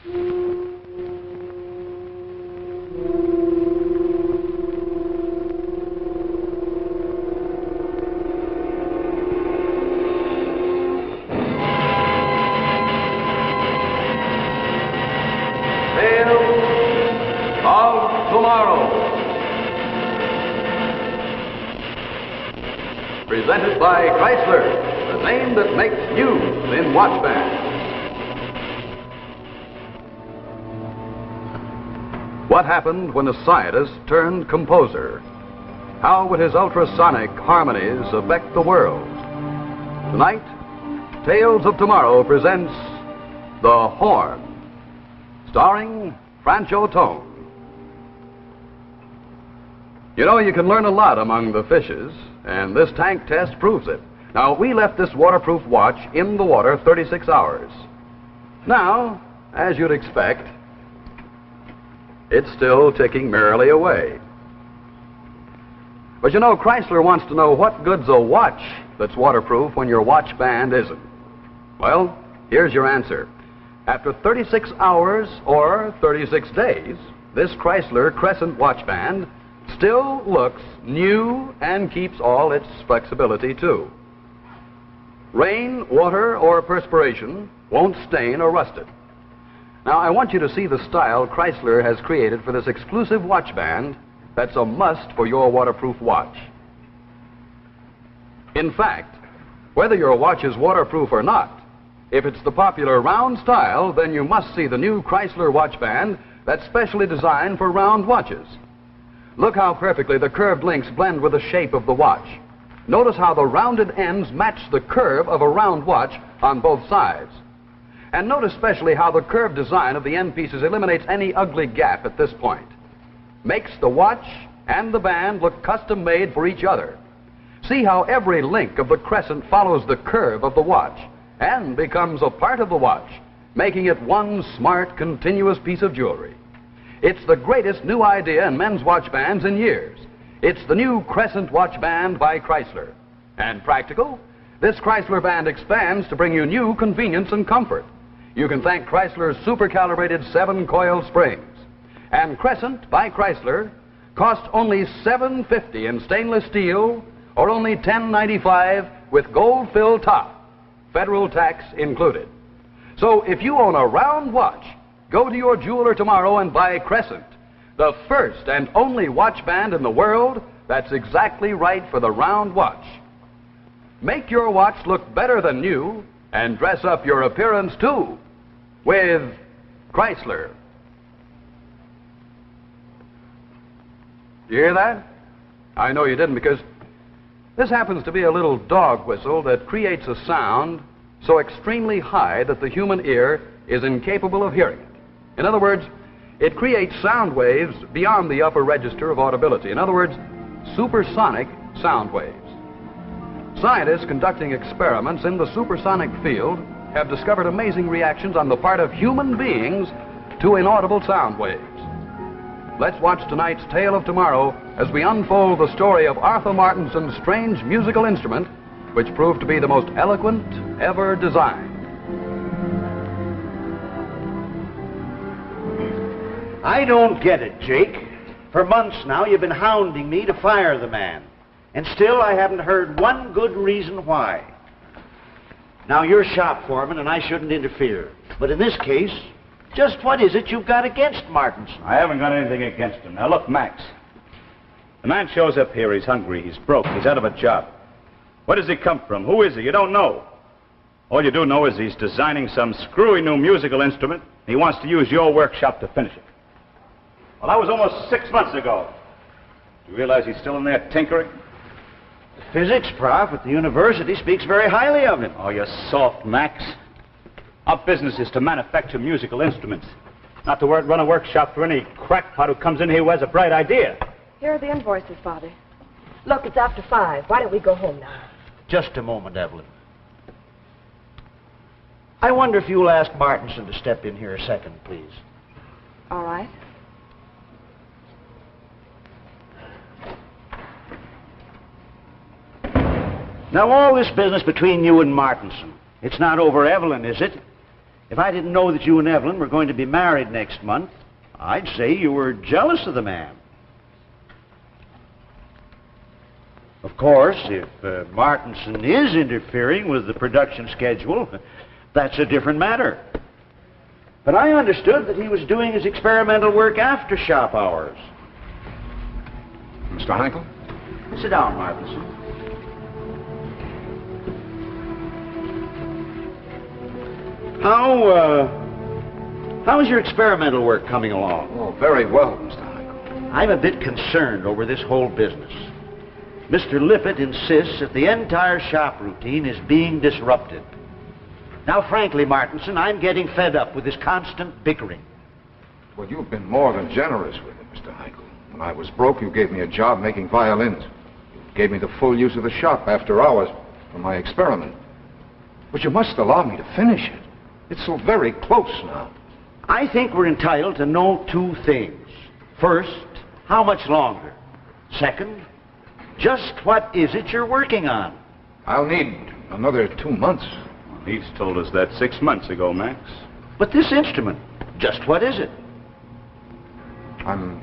Presented by Chrysler, the name that makes news in watch bands. What happened when a scientist turned composer? How would his ultrasonic harmonies affect the world? Tonight, Tales of Tomorrow presents The Horn, starring Francho Tone. You know, you can learn a lot among the fishes, and this tank test proves it. Now, we left this waterproof watch in the water 36 hours. Now, as you'd expect, it's still ticking merrily away. But you know, Chrysler wants to know what good's a watch that's waterproof when your watch band isn't. Well, here's your answer. After 36 hours or 36 days, this Chrysler Crescent watch band still looks new and keeps all its flexibility too. Rain, water, or perspiration won't stain or rust it. Now, I want you to see the style Chrysler has created for this exclusive watch band that's a must for your waterproof watch. In fact, whether your watch is waterproof or not, if it's the popular round style, then you must see the new Chrysler watch band that's specially designed for round watches. Look how perfectly the curved links blend with the shape of the watch. Notice how the rounded ends match the curve of a round watch on both sides. And notice especially how the curved design of the end pieces eliminates any ugly gap at this point. Makes the watch and the band look custom made for each other. See how every link of the crescent follows the curve of the watch and becomes a part of the watch, making it one smart, continuous piece of jewelry. It's the greatest new idea in men's watch bands in years. It's the new Crescent watch band by Chrysler. And practical, this Chrysler band expands to bring you new convenience and comfort. You can thank Chrysler's super-calibrated 7-coil springs. And Crescent by Chrysler costs only $7.50 in stainless steel or only $10.95 with gold-filled top, federal tax included. So if you own a round watch, go to your jeweler tomorrow and buy Crescent, the first and only watch band in the world that's exactly right for the round watch. Make your watch look better than new and dress up your appearance too with Chrysler. You hear that? I know you didn't, because this happens to be a little dog whistle that creates a sound so extremely high that the human ear is incapable of hearing it. In other words, it creates sound waves beyond the upper register of audibility. In other words, supersonic sound waves. Scientists conducting experiments in the supersonic field have discovered amazing reactions on the part of human beings to inaudible sound waves. Let's watch tonight's Tale of Tomorrow as we unfold the story of Arthur Martinson's strange musical instrument, which proved to be the most eloquent ever designed. I don't get it, Jake. For months now, you've been hounding me to fire the man. And still, I haven't heard one good reason why. Now, you're shop foreman, and I shouldn't interfere. But in this case, just what is it you've got against Martinson? I haven't got anything against him. Now, look, Max. The man shows up here. He's hungry. He's broke. He's out of a job. Where does he come from? Who is he? You don't know. All you do know is he's designing some screwy new musical instrument. He wants to use your workshop to finish it. Well, that was almost 6 months ago. Do you realize he's still in there tinkering? The physics prof at the university speaks very highly of him. Oh, you're soft, Max. Our business is to manufacture musical instruments, not to run a workshop for any crackpot who comes in here who has a bright idea. Here are the invoices, Father. Look, it's after 5. Why don't we go home now? Just a moment, Evelyn. I wonder if you'll ask Martinson to step in here a second, please. All right. Now, all this business between you and Martinson, it's not over Evelyn, is it? If I didn't know that you and Evelyn were going to be married next month, I'd say you were jealous of the man. Of course, if Martinson is interfering with the production schedule, that's a different matter. But I understood that he was doing his experimental work after shop hours. Mr. Heichel? Sit down, Martinson. How's your experimental work coming along? Oh, very well, Mr. Heichel. I'm a bit concerned over this whole business. Mr. Lippett insists that the entire shop routine is being disrupted. Now, frankly, Martinson, I'm getting fed up with this constant bickering. Well, you've been more than generous with it, Mr. Heichel. When I was broke, you gave me a job making violins. You gave me the full use of the shop after hours for my experiment. But you must allow me to finish it. It's so very close now. I think we're entitled to know two things. First, how much longer? Second, just what is it you're working on? I'll need another 2 months. He's told us that 6 months ago, Max. But this instrument, just what is it? I'm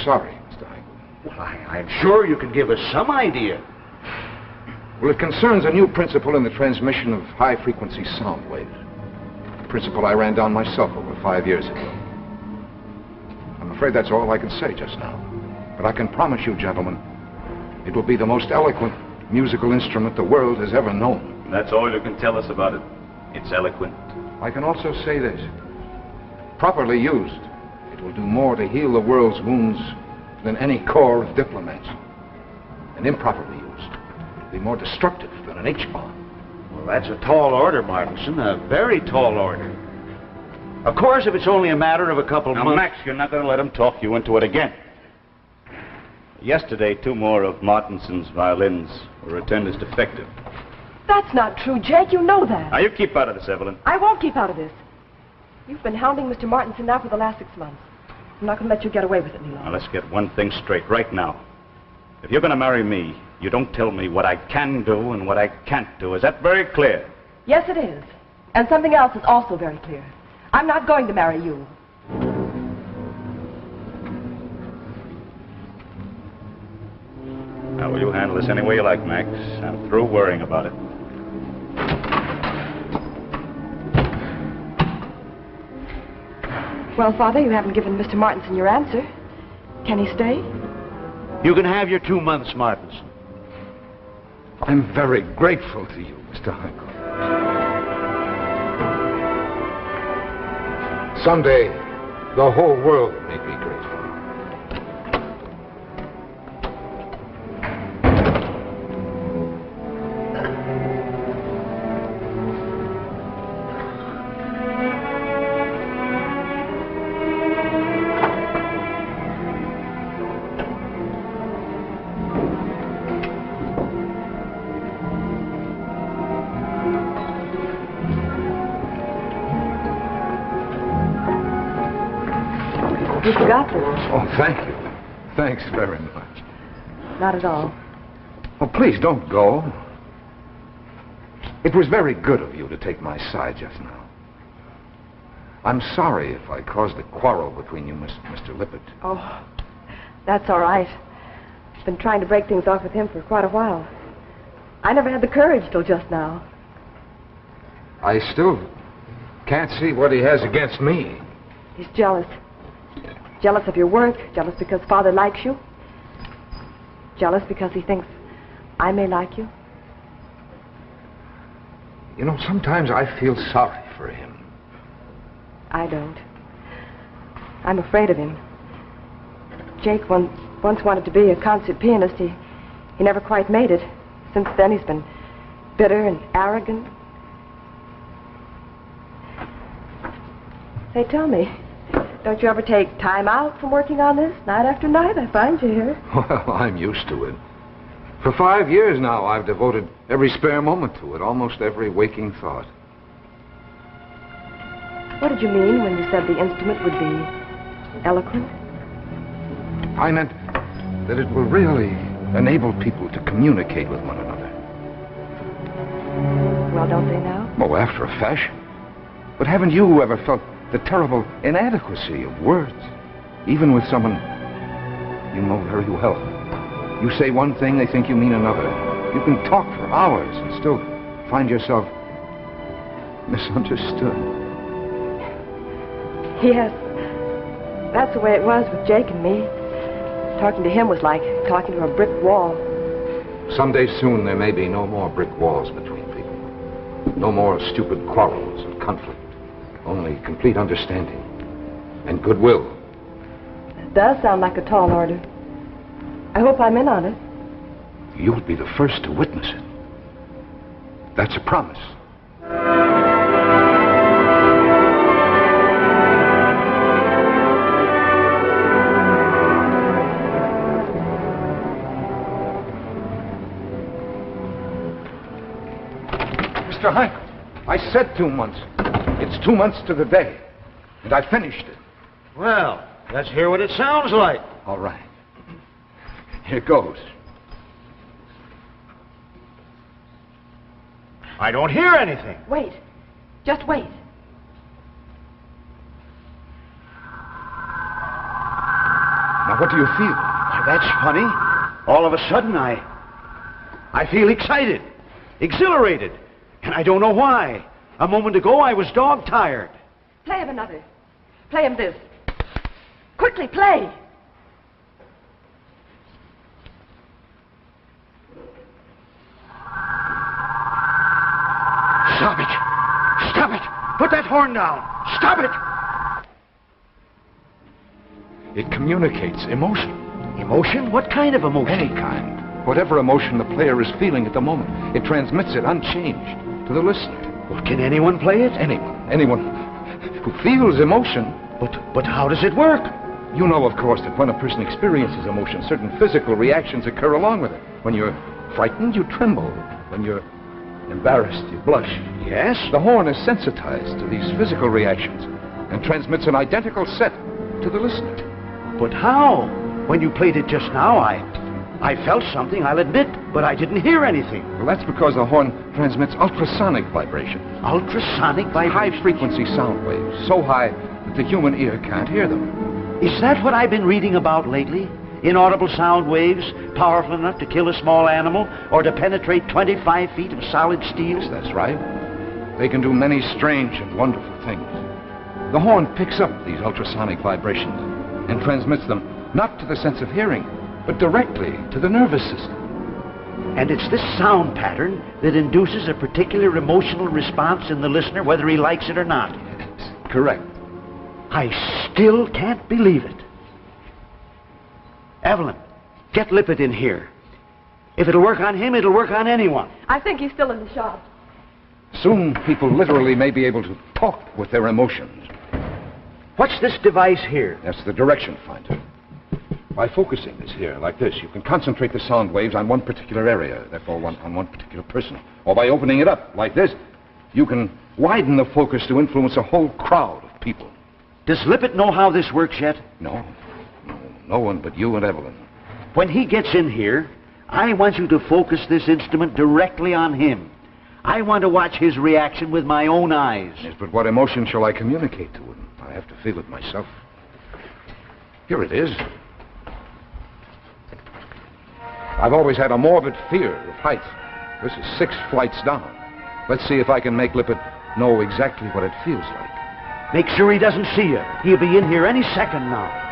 sorry, Mr. Heichel. Well, I'm sure you can give us some idea. Well, it concerns a new principle in the transmission of high-frequency sound waves. A principle I ran down myself over 5 years ago. I'm afraid that's all I can say just now. But I can promise you, gentlemen, it will be the most eloquent musical instrument the world has ever known. That's all you can tell us about it. It's eloquent. I can also say this. Properly used, it will do more to heal the world's wounds than any corps of diplomats. And improperly used, it will be more destructive than an H-bomb. Well, that's a tall order, Martinson, a very tall order. Of course, if it's only a matter of a couple Now, months... Max, you're not going to let him talk you into it again. Yesterday, 2 more of Martinson's violins were returned as defective. That's not true, Jake. You know that. Now, you keep out of this, Evelyn. I won't keep out of this. You've been hounding Mr. Martinson now for the last 6 months. I'm not going to let you get away with it any Now, longer. let's get one thing straight right now. If you're going to marry me, you don't tell me what I can do and what I can't do. Is that very clear? Yes, it is. And something else is also very clear. I'm not going to marry you. Now, will you handle this any way you like, Max? I'm through worrying about it. Well, Father, you haven't given Mr. Martinson your answer. Can he stay? You can have your 2 months, Martinson. I'm very grateful to you, Mr. Heichel. Someday, the whole world may be grateful. You forgot this. Oh, thank you. Thanks very much. Not at all. Oh, please don't go. It was very good of you to take my side just now. I'm sorry if I caused a quarrel between you, Mr. Lippett. Oh, that's all right. I've been trying to break things off with him for quite a while. I never had the courage till just now. I still can't see what he has against me. He's jealous. Jealous of your work, jealous because Father likes you, jealous because he thinks I may like you. You know, sometimes I feel sorry for him. I don't. I'm afraid of him. Jake once wanted to be a concert pianist. He never quite made it. Since then, he's been bitter and arrogant. Say, tell me, don't you ever take time out from working on this? Night after night, I find you here. Well, I'm used to it. For 5 years now, I've devoted every spare moment to it, almost every waking thought. What did you mean when you said the instrument would be eloquent? I meant that it will really enable people to communicate with one another. Well, don't they now? Oh, after a fashion. But haven't you ever felt the terrible inadequacy of words, even with someone you know very well? You say one thing, they think you mean another. You can talk for hours and still find yourself misunderstood. Yes. That's the way it was with Jake and me. Talking to him was like talking to a brick wall. Someday soon there may be no more brick walls between people. No more stupid quarrels and conflict. Only complete understanding and goodwill. It does sound like a tall order. I hope I'm in on it. You'll be the first to witness it. That's a promise. Mr. Hank, I said 2 months. It's 2 months to the day. And I finished it. Well, let's hear what it sounds like. All right. Here goes. I don't hear anything. Wait. Just wait. Now, what do you feel? Why, that's funny. All of a sudden, I feel excited, exhilarated, and I don't know why. A moment ago, I was dog-tired. Play him another. Play him this. Quickly, play. Stop it! Stop it! Put that horn down! Stop it! It communicates emotion. Emotion? What kind of emotion? Any kind. Whatever emotion the player is feeling at the moment, it transmits it unchanged to the listener. Well, can anyone play it? Anyone who feels emotion. But how does it work? You know, of course, that when a person experiences emotion, certain physical reactions occur along with it. When you're frightened, you tremble. When you're embarrassed, you blush. Yes? The horn is sensitized to these physical reactions and transmits an identical set to the listener. But how? When you played it just now, I felt something, I'll admit, but I didn't hear anything. Well, that's because the horn transmits ultrasonic vibration. Ultrasonic vibration? High-frequency sound waves, so high that the human ear can't hear them. Is that what I've been reading about lately? Inaudible sound waves, powerful enough to kill a small animal or to penetrate 25 feet of solid steel? Yes, that's right. They can do many strange and wonderful things. The horn picks up these ultrasonic vibrations and transmits them not to the sense of hearing, but directly to the nervous system. And it's this sound pattern that induces a particular emotional response in the listener, whether he likes it or not. Yes, correct. I still can't believe it. Evelyn, get Lippett in here. If it'll work on him, it'll work on anyone. I think he's still in the shop. Soon people literally may be able to talk with their emotions. What's this device here? That's the direction finder. By focusing this here, like this, you can concentrate the sound waves on one particular area, therefore on one particular person. Or by opening it up, like this, you can widen the focus to influence a whole crowd of people. Does Lippett know how this works yet? No one but you and Evelyn. When he gets in here, I want you to focus this instrument directly on him. I want to watch his reaction with my own eyes. Yes, but what emotion shall I communicate to him? I have to feel it myself. Here it is. I've always had a morbid fear of heights. This is 6 flights down. Let's see if I can make Lippett know exactly what it feels like. Make sure he doesn't see you. He'll be in here any second now.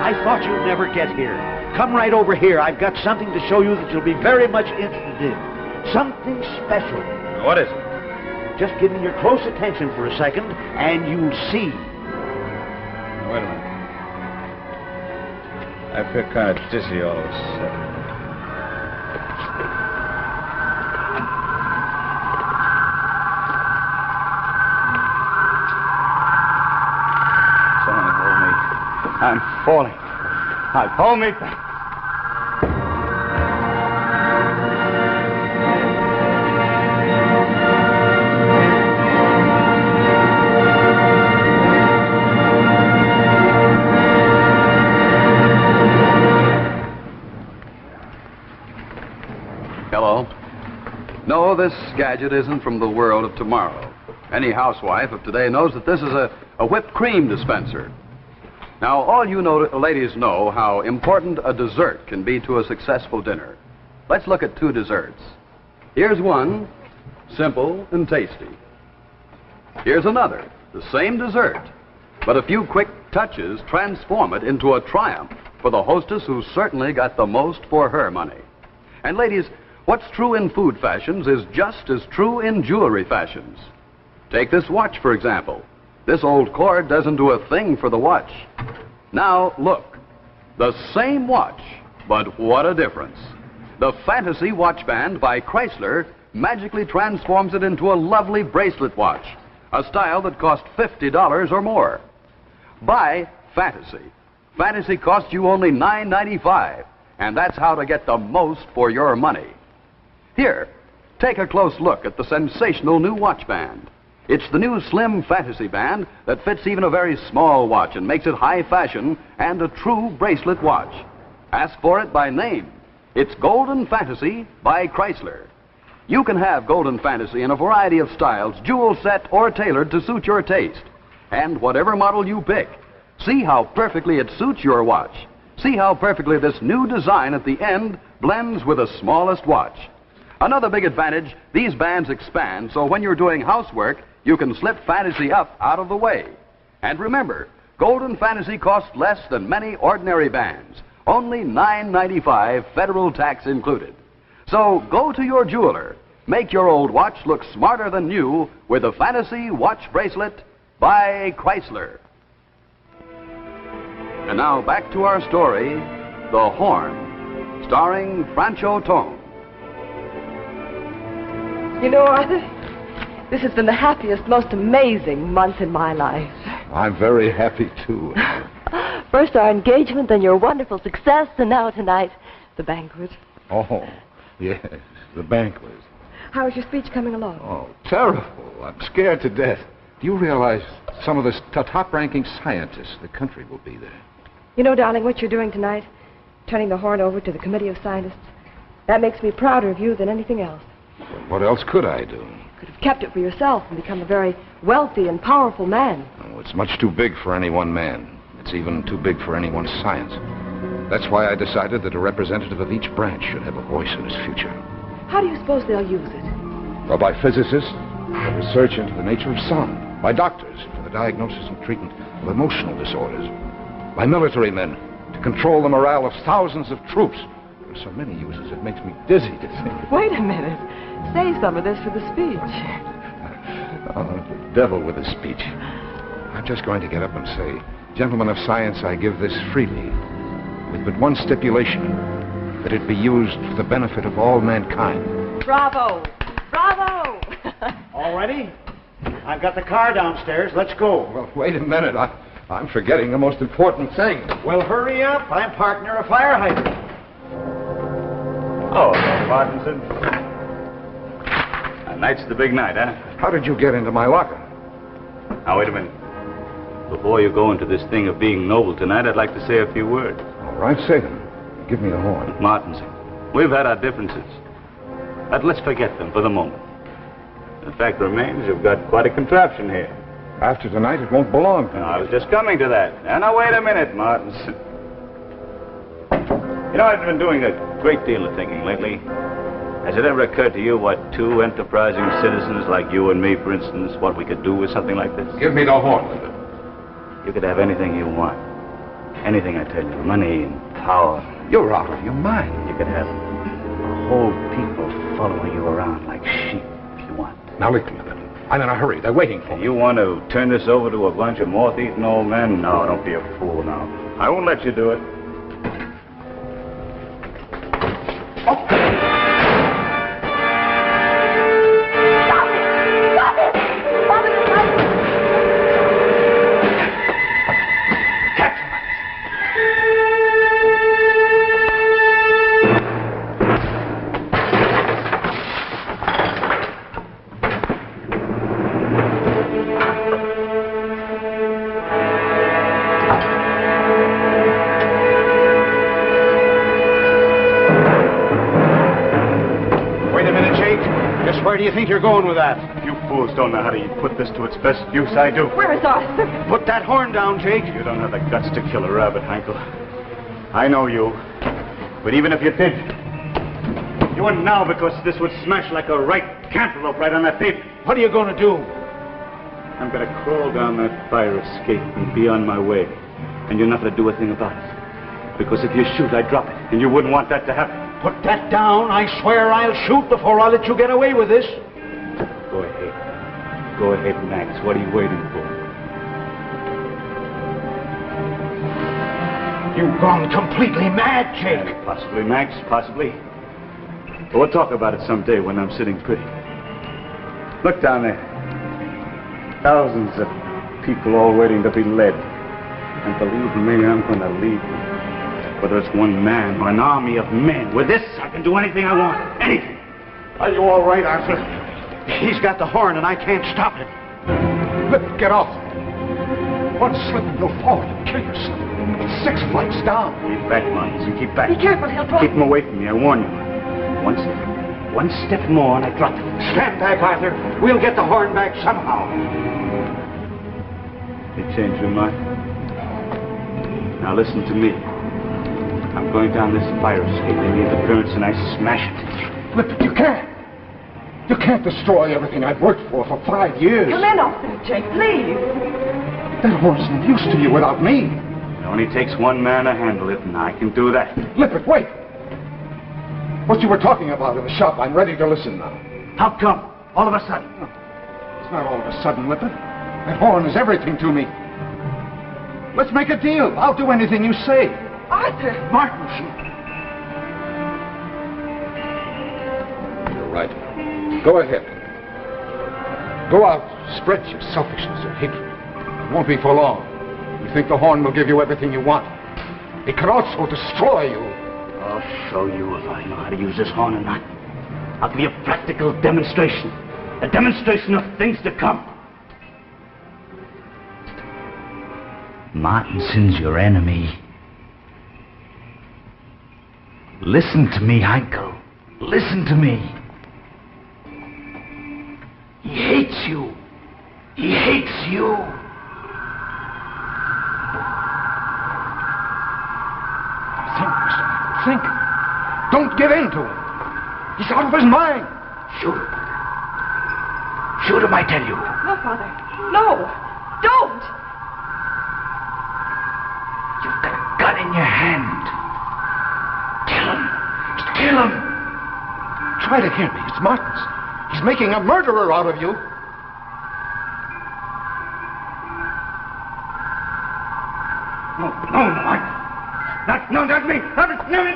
I thought you'd never get here. Come right over here. I've got something to show you that you'll be very much interested in. Something special. What is it? Just give me your close attention for a second, and you'll see. Wait a minute. I feel kind of dizzy all of a sudden. Someone hold me. I'm falling. Hold me back. this gadget isn't from the world of tomorrow. Any housewife of today knows that this is a whipped cream dispenser. Now, all you ladies know how important a dessert can be to a successful dinner. Let's look at two desserts. Here's one, simple and tasty. Here's another, the same dessert, but a few quick touches transform it into a triumph for the hostess who certainly got the most for her money. And ladies, what's true in food fashions is just as true in jewelry fashions. Take this watch, for example. This old cord doesn't do a thing for the watch. Now, look. The same watch, but what a difference. The Fantasy Watch Band by Chrysler magically transforms it into a lovely bracelet watch, a style that costs $50 or more. Buy Fantasy. Fantasy costs you only $9.95, and that's how to get the most for your money. Here, take a close look at the sensational new watch band. It's the new slim Fantasy Band that fits even a very small watch and makes it high fashion and a true bracelet watch. Ask for it by name. It's Golden Fantasy by Chrysler. You can have Golden Fantasy in a variety of styles, jewel set or tailored to suit your taste. And whatever model you pick, see how perfectly it suits your watch. See how perfectly this new design at the end blends with the smallest watch. Another big advantage, these bands expand, so when you're doing housework, you can slip Fantasy up out of the way. And remember, Golden Fantasy costs less than many ordinary bands. Only $9.95, federal tax included. So go to your jeweler. Make your old watch look smarter than new with a Fantasy Watch Bracelet by Chrysler. And now back to our story, The Horn, starring Francho Tone. You know, Arthur, this has been the happiest, most amazing month in my life. I'm very happy, too. First our engagement, then your wonderful success, and now tonight, the banquet. Oh, yes, the banquet. How is your speech coming along? Oh, terrible. I'm scared to death. Do you realize some of the top-ranking scientists in the country will be there? You know, darling, what you're doing tonight, turning the horn over to the Committee of Scientists, that makes me prouder of you than anything else. What else could I do? You could have kept it for yourself and become a very wealthy and powerful man. Oh, it's much too big for any one man. It's even too big for any one science. That's why I decided that a representative of each branch should have a voice in its future. How do you suppose they'll use it? Well, by physicists for research into the nature of sound, by doctors for the diagnosis and treatment of emotional disorders, by military men to control the morale of thousands of troops. There are so many uses it makes me dizzy to think. Wait a minute. Save some of this for the speech. Oh, the devil with a speech. I'm just going to get up and say, gentlemen of science, I give this freely, with but one stipulation, that it be used for the benefit of all mankind. Bravo! Bravo! All ready? I've got the car downstairs. Let's go. Well, wait a minute. I'm forgetting the most important thing. Well, hurry up. I'm parked near a fire hydrant. Oh, Martinson. Tonight's the big night, huh? How did you get into my locker? Now, wait a minute. Before you go into this thing of being noble tonight, I'd like to say a few words. All right, say them. Give me the horn. Martinson, we've had our differences, but let's forget them for the moment. The fact remains you've got quite a contraption here. After tonight, it won't belong to me. I was just coming to that. Now, wait a minute, Martinson. You know, I've been doing a great deal of thinking lately. Has it ever occurred to you what two enterprising citizens like you and me, for instance, what we could do with something like this? Give me the horn, Linda. You could have anything you want. Anything, I tell you. Money and power. You're out of your mind. You could have whole people following you around like sheep if you want. Now, listen, Linda. I'm in a hurry. They're waiting for me. You want to turn this over to a bunch of moth-eaten old men? No, don't be a fool now. I won't let you do it. think you're going with that? You fools don't know how to put this to its best use. I do. Where is Arthur? Put that horn down, Jake. You don't have the guts to kill a rabbit, Hankel. I know you. But even if you did, you wouldn't now because this would smash like a ripe cantaloupe right on that pavement. What are you going to do? I'm going to crawl down that fire escape and be on my way. And you're not going to do a thing about it. Because if you shoot, I drop it. And you wouldn't want that to happen. Put that down. I swear I'll shoot before I'll let you get away with this. Go ahead. Go ahead, Max. What are you waiting for? You've gone completely mad, Jake. Possibly, Max. Possibly. But we'll talk about it someday when I'm sitting pretty. Look down there. Thousands of people all waiting to be led. And believe me, I'm going to lead them. Whether it's one man or an army of men. With this, I can do anything I want. Anything. Are you all right, Arthur? He's got the horn and I can't stop him. Get off. One slip and you'll fall. You'll kill yourself. It's 6 flights down. Keep back, Martinson. Keep back. Be careful, he'll drop. Keep him away from me, I warn you. One step more and I drop it. Stand back, Arthur. We'll get the horn back somehow. You changed your mind? Now listen to me. I'm going down this fire escape. Any interference and I smash it. Lippert, you can't. You can't destroy everything I've worked for 5 years. Come in, Austin, Jake, please. That horn's no use to you without me. It only takes one man to handle it, and I can do that. Lippert, wait. What you were talking about in the shop, I'm ready to listen now. How come? All of a sudden? It's not all of a sudden, Lippert. That horn is everything to me. Let's make a deal. I'll do anything you say. Arthur! Martinson! You're right. Go ahead. Go out, spread your selfishness and hatred. It won't be for long. You think the horn will give you everything you want. It can also destroy you. I'll show you if I know how to use this horn or not. I'll give you a practical demonstration. A demonstration of things to come. Martinson's your enemy. Listen to me, Heinkel. Listen to me. He hates you. He hates you. Think, Mr. Michael, think. Don't give in to him. He's out of his mind. Shoot him. Shoot him, I tell you. No, Father. No. Don't. You've got a gun in your hand. Kill him. Kill him. Try to hear me. It's Martins. He's making a murderer out of you. No, not me. Not me.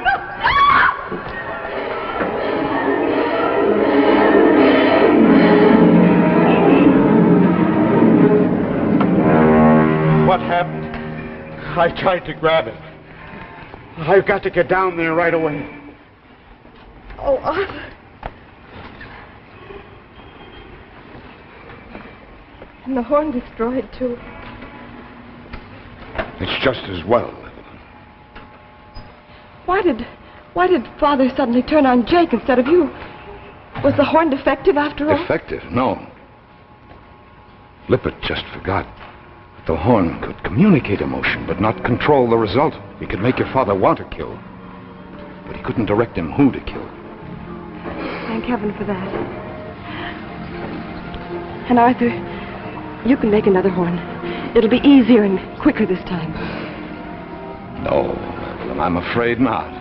What happened? I tried to grab it. I've got to get down there right away. Oh, Arthur. And the horn destroyed, too. It's just as well. Why did Father suddenly turn on Jake instead of you? Was the horn defective after all? Effective? No. Lippert just forgot. The horn could communicate emotion, but not control the result. He could make your father want to kill, but he couldn't direct him who to kill. Thank heaven for that. And Arthur, you can make another horn. It'll be easier and quicker this time. No, Evelyn, I'm afraid not.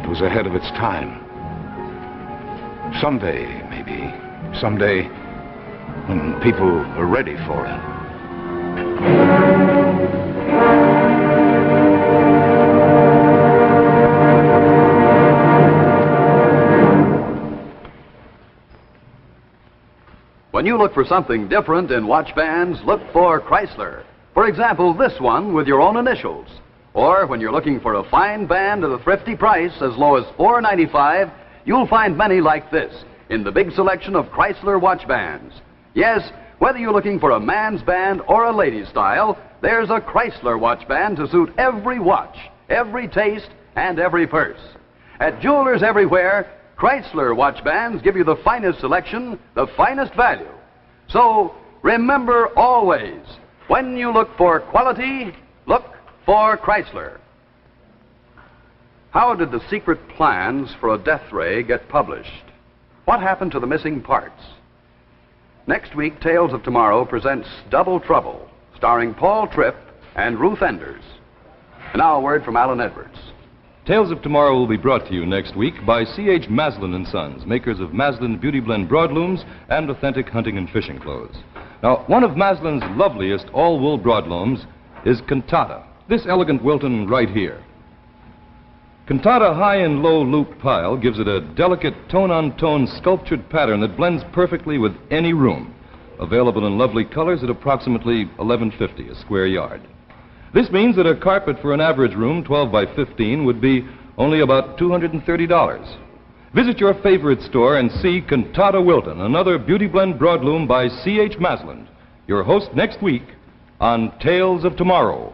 It was ahead of its time. Someday, maybe. Someday, when people are ready for it. When you look for something different in watch bands, look for Chrysler. For example, this one with your own initials. Or when you're looking for a fine band at a thrifty price as low as $4.95, you'll find many like this in the big selection of Chrysler watch bands. Yes, whether you're looking for a man's band or a lady's style, there's a Chrysler watch band to suit every watch, every taste, and every purse. At jewelers everywhere, Chrysler watch bands give you the finest selection, the finest value. So remember always, when you look for quality, look for Chrysler. How did the secret plans for a death ray get published? What happened to the missing parts? Next week, Tales of Tomorrow presents Double Trouble, starring Paul Tripp and Ruth Enders. And now a word from Alan Edwards. Tales of Tomorrow will be brought to you next week by C.H. Maslin & Sons, makers of Maslin Beauty Blend broadlooms and authentic hunting and fishing clothes. Now, one of Maslin's loveliest all-wool broadlooms is Cantata, this elegant Wilton right here. Cantata high and low loop pile gives it a delicate tone-on-tone sculptured pattern that blends perfectly with any room. Available in lovely colors at approximately $11.50 a square yard. This means that a carpet for an average room, 12 by 15, would be only about $230. Visit your favorite store and see Cantata Wilton, another Beauty Blend broadloom by C.H. Maslin, your host next week on Tales of Tomorrow.